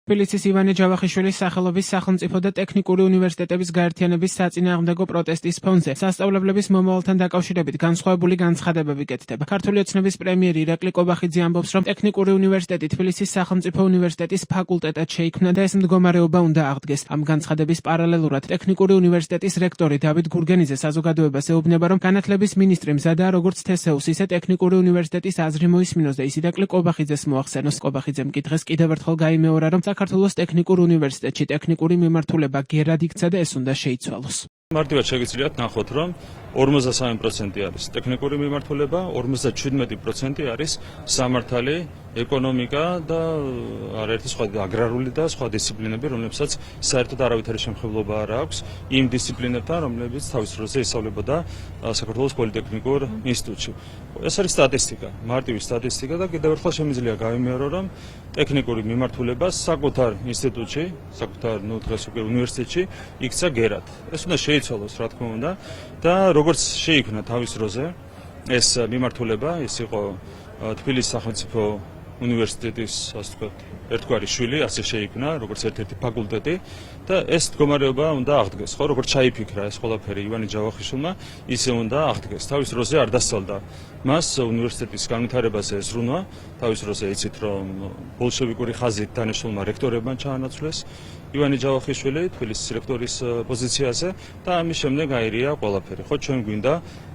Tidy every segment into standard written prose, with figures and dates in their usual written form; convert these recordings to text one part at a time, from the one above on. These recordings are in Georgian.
თბილისის ივანე ჯავახიშვილის სახელობის სახელმწიფო და ტექნიკური უნივერსიტეტების გაერთიანების საწინააღმდეგო პროტესტის ფონზე სასწავლებლების მომავალთან დაკავშირებით განსხვავებული განცხადებები კეთდება. ქართული ოცნების პრემიერი ირაკლი კობახიძე ამბობს, რომ ტექნიკური უნივერსიტეტი თბილისის სახელმწიფო უნივერსიტეტის ფაკულტეტად შეიქმნა და ეს მდგომარეობა უნდა აღდგეს. ამ განცხადების პარალელურად ტექნიკური უნივერსიტეტის რექტორი დავით გურგენიძე საზოგადოებას ეუბნება, რომ განათლების მინისტრი მზადაა როგორც თესეუს, ისე ტექნიკური უნივერსიტეტის აზრი მოისმინოს და ის ირაკლი კობახიძეს მოახსენოს. კობახიძემ კითხეს კიდევ ერთხელ გაიმეორა, რომ საქართველოს ტექნიკურ უნივერსიტეტში ტექნიკური მიმართულება გერად იქცა და ეს უნდა შეიცვალოს. მარტივად შეგიძლიათ ნახოთ, რომ 53% არის ტექნიკური მიმართულება, 57% არის სამართალი, ეკონომიკა და არაერთი სხვა აგრარული და სხვა დისციპლინები, რომლებსაც საერთოდ არავითარი შემხებლობა არ აქვს იმ დისციპლინებთან, რომლებიც თავის დროზე ისწავლებოდა საქართველოს პოლიტექნიკურ ინსტიტუტში. ეს არის სტატისტიკა, მარტივი სტატისტიკა და კიდევ ერთხელ შემიძლია გავიმეორო, რომ ტექნიკური მიმართულება საკუთარ ინსტიტუტში, საკუთარ დღეს უკვე უნივერსიტეტში იქცა გერად. ეს უნდა შეიცვალოს, რა თქმა უნდა, და როგორც შეიქმნა თავის დროზე ეს მიმართულება, ის იყო თბილისის სახელმწიფო უნივერსიტეტის, ასე ვთქვათ, ერთგვარი შვილი, ასე შეიქმნა, როგორც ერთ-ერთი ფაკულტეტი და ეს მდგომარეობა უნდა აღდგეს, ხო, როგორც ჩაიფიქრა ეს ყველაფერი ივანე ჯავახიშვილმა, ისე უნდა აღდგეს. თავის დროზე არ დასწავლდა მას უნივერსიტეტის განვითარებაზე ზრუნვა, თავის დროზე იცით, რომ ბოლშევიკური ხაზით დანიშნულმა რექტორებმა ჩაანაცვლეს ივანე ჯავახიშვილი თბილისის რექტორის პოზიციაზე და ამის შემდეგ აირია ყველაფერი. ხო, ჩვენ გვინდა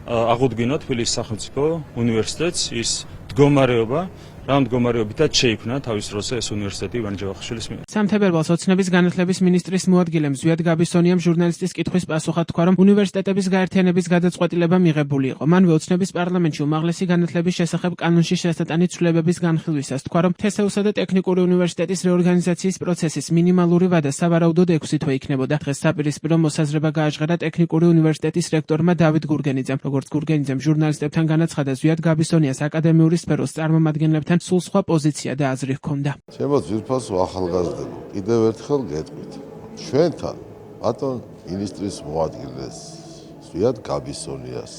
აღუდგინოთ თბილისის სახელმწიფო უნივერსიტეტს ის მდგომარეობა, რა მდგომარეობითაც შეიქმნა თავის დროზე ეს უნივერსიტეტი ივანე ჯავახიშვილის მიერ. სამთებერვალს ოცნების განათლების მინისტრის მოადგილემ ზვიად გაბისონიამ ჟურნალისტის კითხვის პასუხად თქვა, რომ უნივერსიტეტების გაერთიანების გადაწყვეტილება მიღებული იყო. მანვე ოცნების პარლამენტში უმაღლესი განათლების შესახებ კანონში შესატანი ცვლილებების განხილვისას თქვა, რომ თესეუსა და ტექნიკური უნივერსიტეტის რეორგანიზაციის პროცესის მინიმალური ვადა სავარაუდოდ 6 თვე იქნებოდა. დღეს საპირისპირო მოსაზრება გააჟღერა ტექნიკური უნივერსიტეტის რექტორმა დავით გურგენიძემ. როგორც გურგენიძემ ჟურნალისტებთან განაცხადა, ზვიად გაბისონიას აკადემიური სფეროს წარმომადგენლებთან სულ სხვა პოზიცია და აზრი ჰქონდა. ჩემო ძვირფასო ახალგაზრდებო, კიდევ ერთხელ გეტყვით. ჩვენთან ბატონ მინისტრის მოადგილეს ზვიად გაბისონიას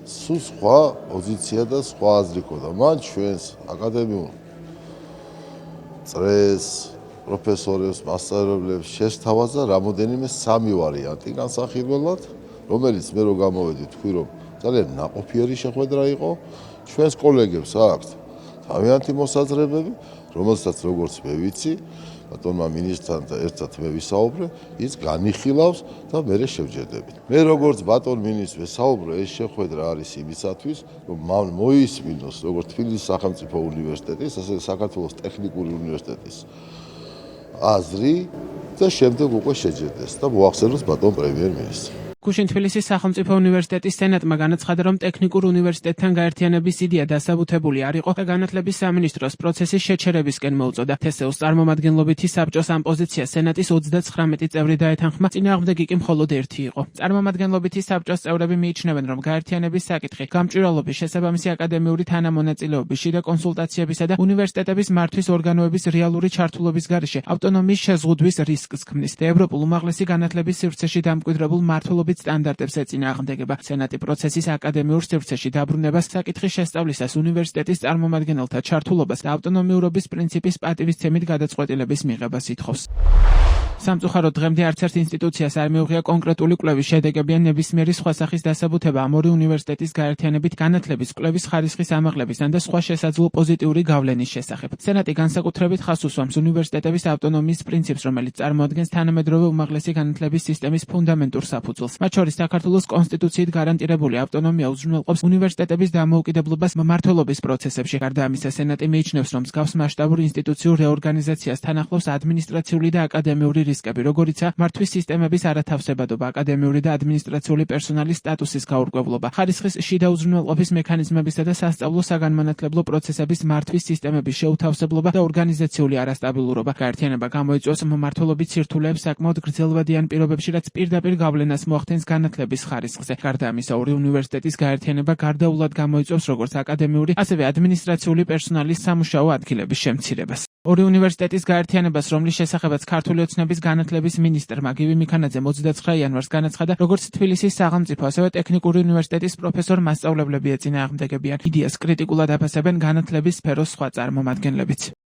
სულ სხვა პოზიცია და სხვა აზრი ჰქონდა. მან ჩვენს აკადემიურ წრეს, პროფესორებს, მასწავლებლებს შესთავაზა რამოდენიმე 3 ვარიანტი განსახილველად, რომელიც მე რო გამოვედი თქვი, რომ ძალიან ნაყოფიერი შეხვედრა იყო. ჩვენს კოლეგებს აქვთ თავიანთი მოსაზრებები, რომელსაც როგორც მე ვიცი, ბატონმა მინისტრთან ერთად მე ვისაუბრე, ის განიხილავს და მე შევჯერდებით. მე როგორც ბატონ მინისტრს ვესაუბრე, ეს შეხვედრა არის იმისათვის, რომ მან მოისმინოს როგორც თბილისის სახელმწიფო უნივერსიტეტის, ასე საქართველოს ტექნიკური უნივერსიტეტის აზრი და შემდეგ უკვე შეჯერდეს და მოახსენოს ბატონ პრემიერ-მინისტრს. გუშინ თბილისის სახელმწიფო უნივერსიტეტის სენატმა განაცხადა, რომ ტექნიკურ უნივერსიტეტთან გაერთიანების იდეა დასაბუთებული არ იყო და განათლების სამინისტროს პროცესის შეჩერებისკენ მოუწოდა. თესეუს წარმომადგენლობითი საბჭოს ამ პოზიციას სენატის 39 წევრი დაეთანხმა, წინააღმდეგი კი მხოლოდ ერთი იყო. წარმომადგენლობითი საბჭოს წევრები მიიჩნევენ, რომ გაერთიანების საკითხი გამჭვირვალობის, შესაბამისი აკადემიური თანამონაწილეობის, შიდა კონსულტაციებისა და უნივერსიტეტების მართვის ორგანოების რეალური ჩართულობის გარეშე ავტონომიის შეზღუდვის რისკს ქმნის და ევროპულ უმაღლესი განათლების სივრცეში დამკვიდრებულ მმართველობის სტანდარტებს ეწინააღმდეგება. სენატი პროცესის აკადემიურ სივრცეში დაბრუნებას, საკითხის შესწავლისას, უნივერსიტეტის წარმომადგენელთა ჩართულობას და ავტონომიურობის პრინციპის პატივისცემით გადაწყვეტილების მიღებას ითხოვს. სამწუხაროდ დღემდე არც ერთ ინსტიტუციას არ მიუღია კონკრეტული კვლევის შედეგები ან ნებისმიერი სხვა სახის დასაბუთება ამ ორი უნივერსიტეტის გაერთიანებით განათლების კვლევის ხარისხის ამაღლებისა და სხვა შესაძლო პოზიტიური გავლენის შესახებ. სენატი განსაკუთრებით ხაზს უსვამს უნივერსიტეტების ავტონომიის პრინციპს, რომელიც წარმოადგენს თანამედროვე უმაღლესი განათლების სისტემის ფუნდამენტურ საფუძველს. მათ შორის საქართველოს კონსტიტუციით გარანტირებული ავტონომია უზრუნველყოფს უნივერსიტეტების დამოუკიდებლობას მმართველობის პროცესებში. გარდა ამისა, სენატი მიიჩნევს, რომ მსგავს მასშტაბურ ინსტიტუციურ რეორგანიზაციას თან ახლავს ადმინისტრაციული და აკადემიური რისკები, როგორიცაა მართვის სისტემების არათავსებადობა, აკადემიური და ადმინისტრაციული პერსონალის სტატუსის გაურკვევლობა, ხარისხის შიდა უზრუნველყოფის მექანიზმებისა და სასწავლო საგანმანათლებლო პროცესების მართვის სისტემების შეუთავსებლობა და ორგანიზაციული არასტაბილურობა. გაერთიანება გამოიწვევს მმართველობის სირთულეებს საკმაოდ გრძელვადიან პირობებში, რაც პირდაპირ გავლენას მოახდენს განათლების ხარისხზე. გარდა ამისა, ორი უნივერსიტეტის გაერთიანება გარდაულად გამოიწვევს როგორც აკადემიური, ასევე ადმინისტრაციული პერსონალის სამუშაო ადგილების შემცირებას. ორი უნივერსიტეტის გაერთიანებას, რომლის შესახებაც ქართული ოცნების განათლების მინისტრმა გივი მიქანაძემ 29 იანვარს განაცხადა, როგორც თბილისის სახელმწიფო, ასევე ტექნიკური უნივერსიტეტის პროფესორ-მასწავლებლები ეწინააღმდეგებიან. იდეას კრიტიკულად აფასებენ განათლების სფეროს სხვა წარმომადგენლებიც.